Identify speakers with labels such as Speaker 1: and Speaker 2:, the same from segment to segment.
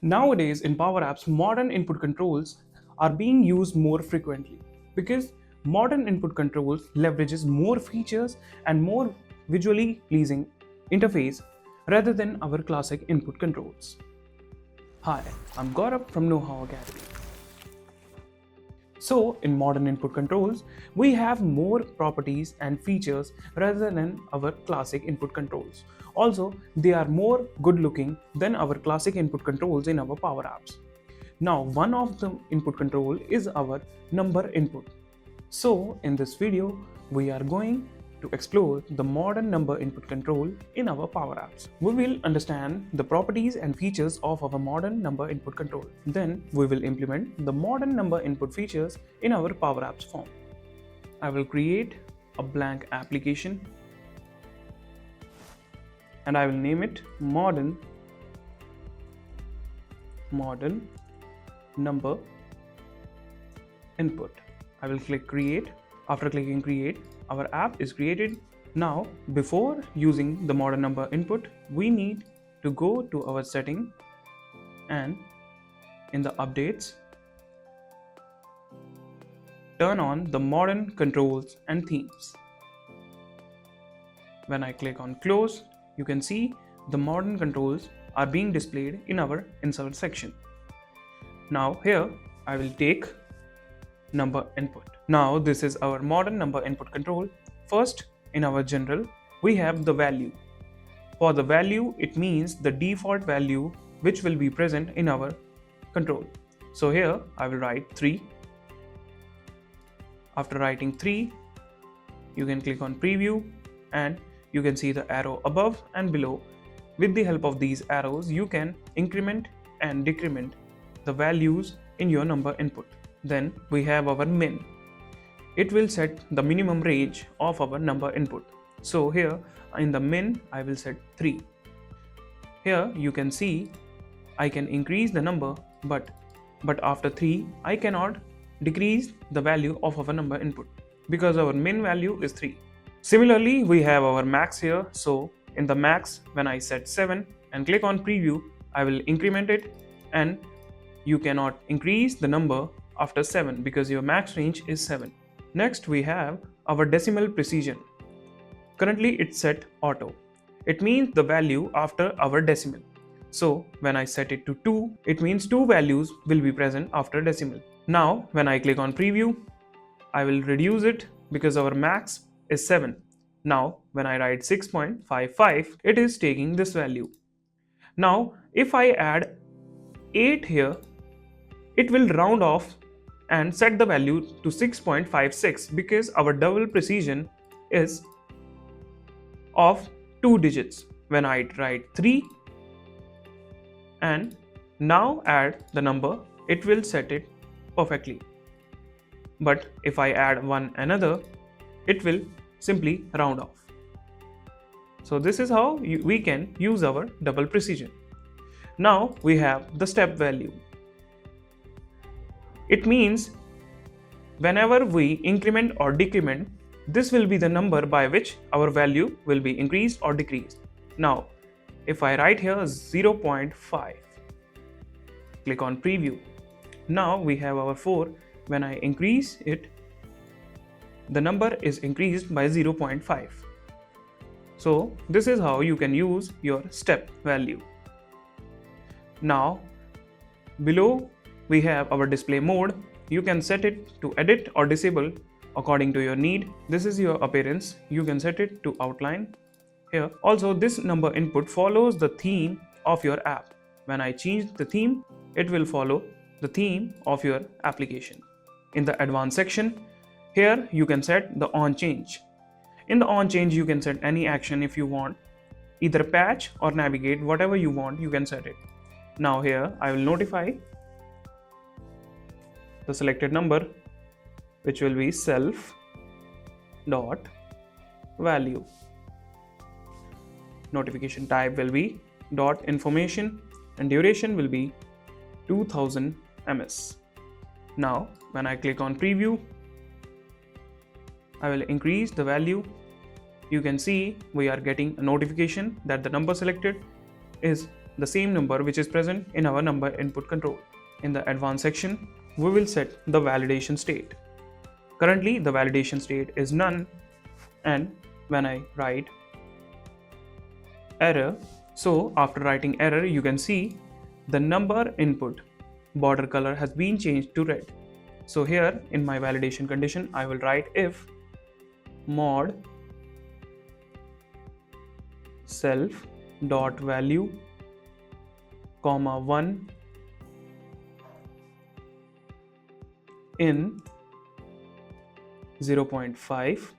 Speaker 1: Nowadays, in Power Apps, modern input controls are being used more frequently because modern input controls leverages more features and more visually pleasing interface rather than our classic input controls. Hi, I'm Gaurav from KnowHow Academy. So, in modern input controls, we have more properties and features rather than our classic input controls. Also, they are more good looking than our classic input controls in our Power Apps. Now, one of the input control is our number input. So, in this video, we are going to explore the modern number input control in our Power Apps. We will understand the properties and features of our modern number input control. Then, we will implement the modern number input features in our Power Apps form. I will create a blank application and I will name it modern number input. I will click create. After clicking create, our app is created. Now, before using the modern number input, we need to go to our setting and in the updates, turn on the modern controls and themes. When I click on close, you can see the modern controls are being displayed in our insert section. Now here I will take number input. Now this is our modern number input control. First, in our general, we have the value. For the value, it means the default value which will be present in our control. So here I will write 3. After writing 3, you can click on preview and you can see the arrow above and below. With the help of these arrows, you can increment and decrement the values in your number input. Then we have our min. It will set the minimum range of our number input. So here in the min, I will set 3. Here you can see I can increase the number, but after 3, I cannot decrease the value of our number input because our min value is 3. Similarly, we have our max here. So in the max, when I set 7 and click on preview, I will increment it and you cannot increase the number after 7 because your max range is 7. Next, we have our decimal precision. Currently, it's set auto. It means the value after our decimal. So when I set it to 2, it means 2 values will be present after decimal. Now, when I click on preview, I will reduce it because our max is 7. Now, when I write 6.55, it is taking this value. Now, if I add 8 here, it will round off and set the value to 6.56 because our double precision is of 2 digits. When I write 3 and now add the number, it will set it perfectly. But if I add one another, it will simply round off. So this is how we can use our double precision. Now we have the step value. It means whenever we increment or decrement, this will be the number by which our value will be increased or decreased. Now, if I write here 0.5, click on preview. Now we have our 4. When I increase it, the number is increased by 0.5. So this is how you can use your step value. Now below we have our display mode. You can set it to edit or disable according to your need. This is your appearance. You can set it to outline here. Also, this number input follows the theme of your app. When I change the theme, it will follow the theme of your application. In the advanced section, here you can set the on change. In the on change, you can set any action if you want, either patch or navigate, whatever you want, you can set it. Now here I will notify the selected number, which will be self dot value. Notification type will be dot information and duration will be 2000 ms. Now when I click on preview, I will increase the value. You can see we are getting a notification that the number selected is the same number which is present in our number input control. In the advanced section, we will set the validation state. Currently, the validation state is none, and when I write error, so after writing error, you can see the number input border color has been changed to red. So here in my validation condition, I will write if mod self dot value comma 1 in 0.5,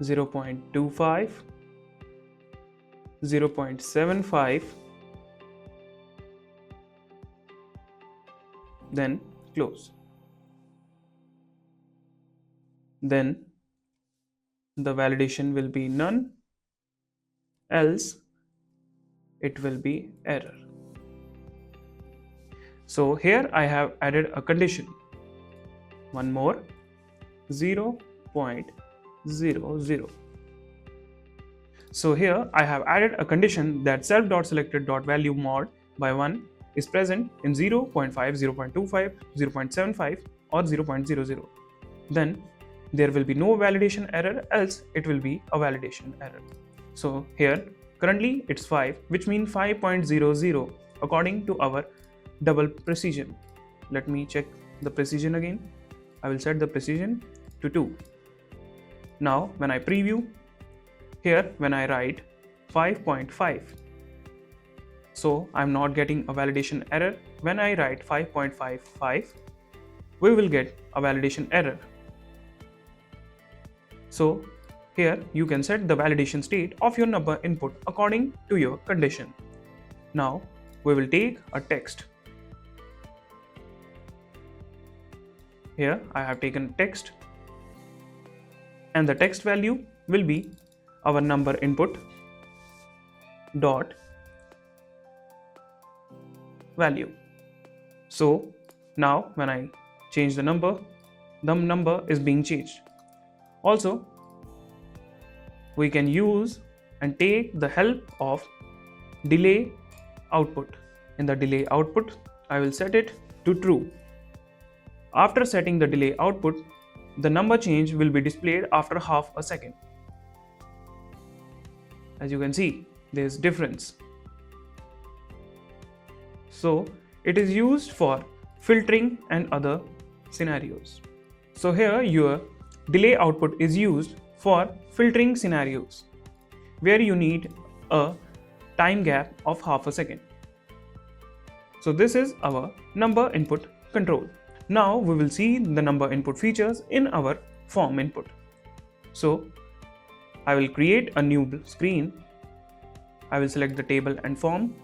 Speaker 1: 0.25, 0.75, then close. Then the validation will be none, else it will be error. So here I have added a condition. One more, 0.00. So here I have added a condition that self.selected.value mod by 1 is present in 0.5, 0.25, 0.75 or 0.00. Then there will be no validation error, else it will be a validation error. So here currently it's 5, which means 5.00 according to our double precision. Let me check the precision again. I will set the precision to 2. Now when I preview, here when I write 5.5, so I'm not getting a validation error. When I write 5.55, we will get a validation error. So here you can set the validation state of your number input according to your condition. Now we will take a text. Here I have taken text, and the text value will be our number input dot value. So now when I change the number is being changed. Also, we can use and take the help of delay output. In the delay output, I will set it to true. After setting the delay output, the number change will be displayed after half a second. As you can see, there is difference. So it is used for filtering and other scenarios. So here your delay output is used for filtering scenarios where you need a time gap of half a second. So this is our number input control. Now we will see the number input features in our form input. So I will create a new screen. I will select the table and form.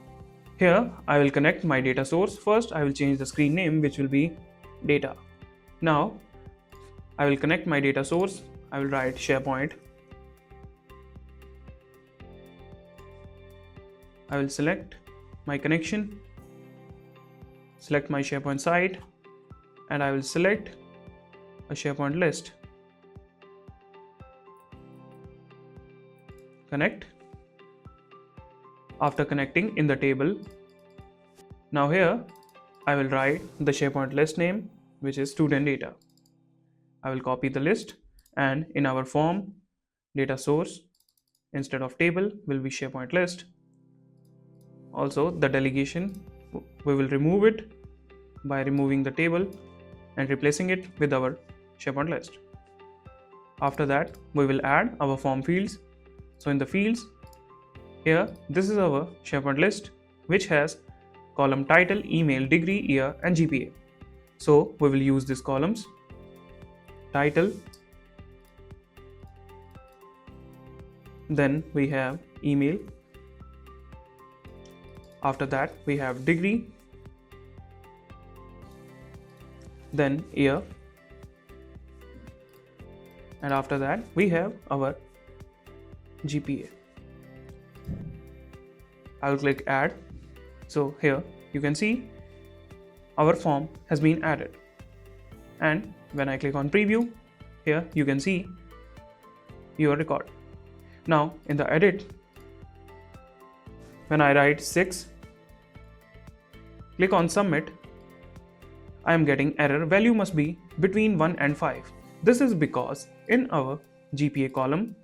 Speaker 1: Here I will connect my data source. First I will change the screen name, which will be data. Now I will connect my data source. I will write SharePoint. I will select my connection, select my SharePoint site, and I will select a SharePoint list. Connect. After connecting in the table, now here I will write the SharePoint list name, which is student data. I will copy the list, and in our form data source, instead of table will be SharePoint list. Also the delegation, we will remove it by removing the table and replacing it with our SharePoint list. After that we will add our form fields. So in the fields, here this is our SharePoint list, which has column title, email, degree, year and GPA. So we will use these columns: title, then we have email, after that we have degree, then year, and after that we have our GPA. I will click add. So here you can see our form has been added, and when I click on preview, here you can see your record. Now in the edit, When I write 6, click on submit, I am getting error value must be between 1 and 5. This is because in our GPA column,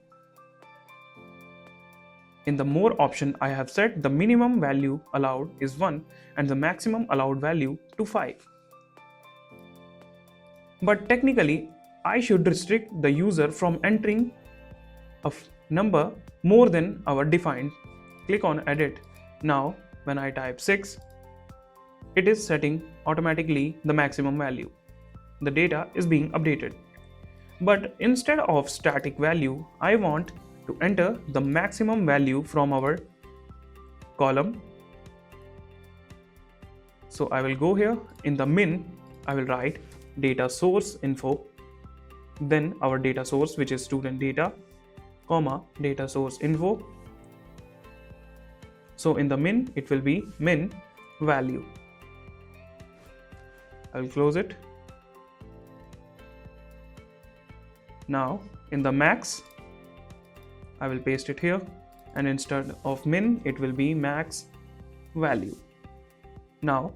Speaker 1: in the more option I have set the minimum value allowed is 1 and the maximum allowed value to 5. But technically, I should restrict the user from entering a number more than our defined. Click on edit. Now when I type 6, it is setting automatically the maximum value. The data is being updated. But instead of static value, I want to enter the maximum value from our column. So I will go here in the min, I will write data source info, then our data source which is student data, comma data source info. So in the min it will be min value. I will close it. Now in the max I will paste it here, and instead of min it will be max value. Now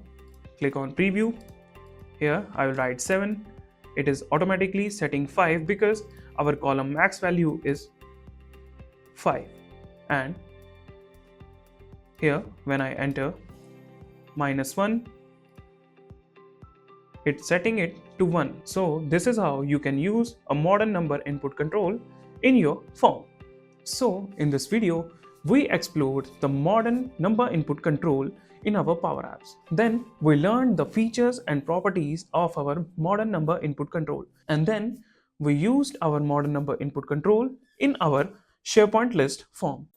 Speaker 1: click on preview. Here I will write 7. It is automatically setting 5 because our column max value is 5. And here when I enter -1, it's setting it to 1. So this is how you can use a modern number input control in your form. So in this video, we explored the modern number input control in our Power Apps. Then we learned the features and properties of our modern number input control. And then we used our modern number input control in our SharePoint list form.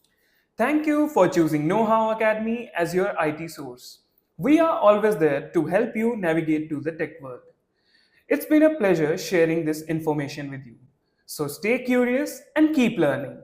Speaker 1: Thank you for choosing KnowHow Academy as your IT source. We are always there to help you navigate to the tech world. It's been a pleasure sharing this information with you. So stay curious and keep learning.